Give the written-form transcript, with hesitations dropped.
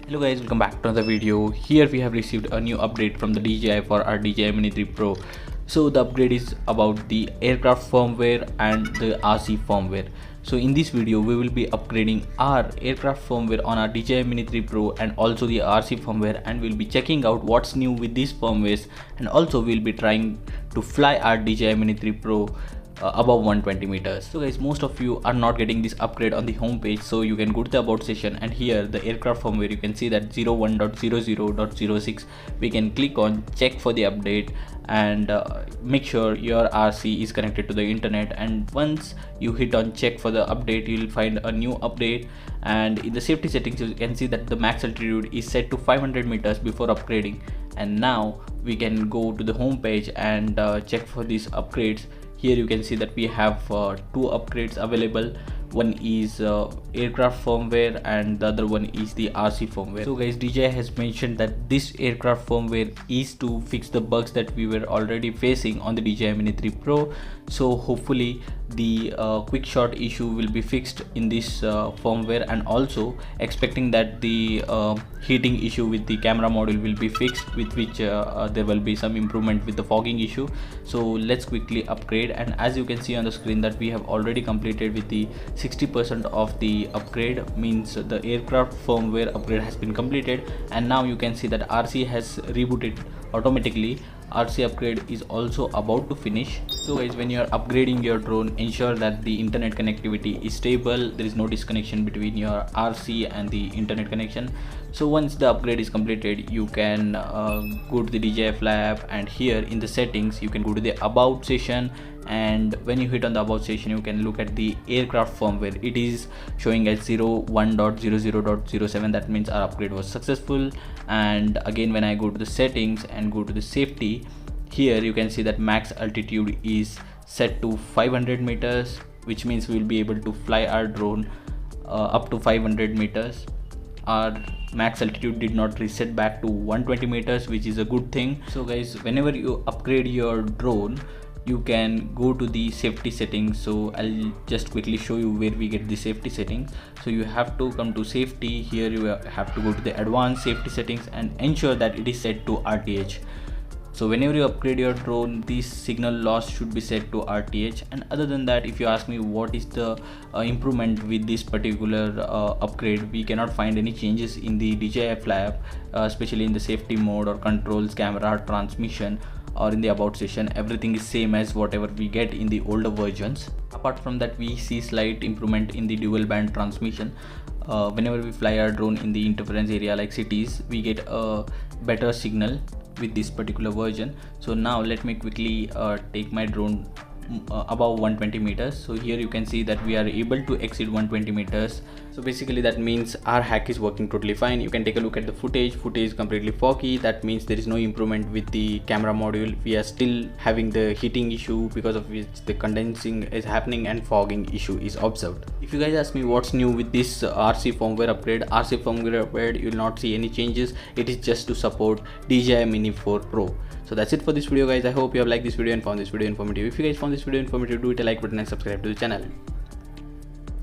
Hello guys, welcome back to another video. Here we have received a new update from the DJI for our DJI Mini 3 Pro. So the upgrade is about the aircraft firmware and the RC firmware. So in this video we will be upgrading our aircraft firmware on our DJI Mini 3 Pro and also the RC firmware, and we'll be checking out what's new with these firmwares, and also we'll be trying to fly our DJI Mini 3 Pro above 120 meters. So guys, most of you are not getting this upgrade on the home page, so you can go to the about section, and here the aircraft firmware you can see that 01.00.06. we can click on check for the update and make sure your RC is connected to the internet, and once you hit on check for the update you will find a new update. And in the safety settings you can see that the max altitude is set to 500 meters before upgrading. And now we can go to the home page and check for these upgrades. Here you can see that we have two upgrades available. One is aircraft firmware and the other one is the RC firmware. So guys, DJI has mentioned that this aircraft firmware is to fix the bugs that we were already facing on the DJI Mini 3 Pro. So hopefully the quick shot issue will be fixed in this firmware, and also expecting that the heating issue with the camera module will be fixed, with which there will be some improvement with the fogging issue. So let's quickly upgrade, and as you can see on the screen that we have already completed with the 60% of the upgrade, means the aircraft firmware upgrade has been completed. And now you can see that RC has rebooted automatically. RC upgrade is also about to finish. So guys, when you are upgrading your drone, ensure that the internet connectivity is stable, there is no disconnection between your RC and the internet connection. So once the upgrade is completed, you can go to the DJI FLY app, and here in the settings you can go to the about section, and when you hit on the about section you can look at the aircraft firmware. It is showing as 01.00.07. that means our upgrade was successful. And again, when I go to the settings and go to the safety, here you can see that max altitude is set to 500 meters, which means we will be able to fly our drone up to 500 meters. Our max altitude did not reset back to 120 meters, which is a good thing. So guys, whenever you upgrade your drone, you can go to the safety settings. So I'll just quickly show you where we get the safety settings. So you have to come to safety. Here you have to go to the advanced safety settings and ensure that it is set to RTH. So whenever you upgrade your drone, this signal loss should be set to RTH. And other than that, if you ask me what is the improvement with this particular upgrade, we cannot find any changes in the DJI FLY app, especially in the safety mode or controls, camera, transmission, or in the about section. Everything is same as whatever we get in the older versions. Apart from that, we see slight improvement in the dual band transmission. Whenever we fly our drone in the interference area like cities, we get a better signal with this particular version. So now let me quickly take my drone above 120 meters. So here you can see that we are able to exceed 120 meters. So basically that means our hack is working totally fine. You can take a look at the footage is completely foggy. That means there is no improvement with the camera module. We are still having the heating issue, because of which the condensing is happening and fogging issue is observed. If you guys ask me what's new with this RC firmware upgrade, you will not see any changes. It is just to support DJI Mini 4 Pro. So that's it for this video guys. I hope you have liked this video and found this video informative. If you guys found this video informative, do hit a like button and subscribe to the channel.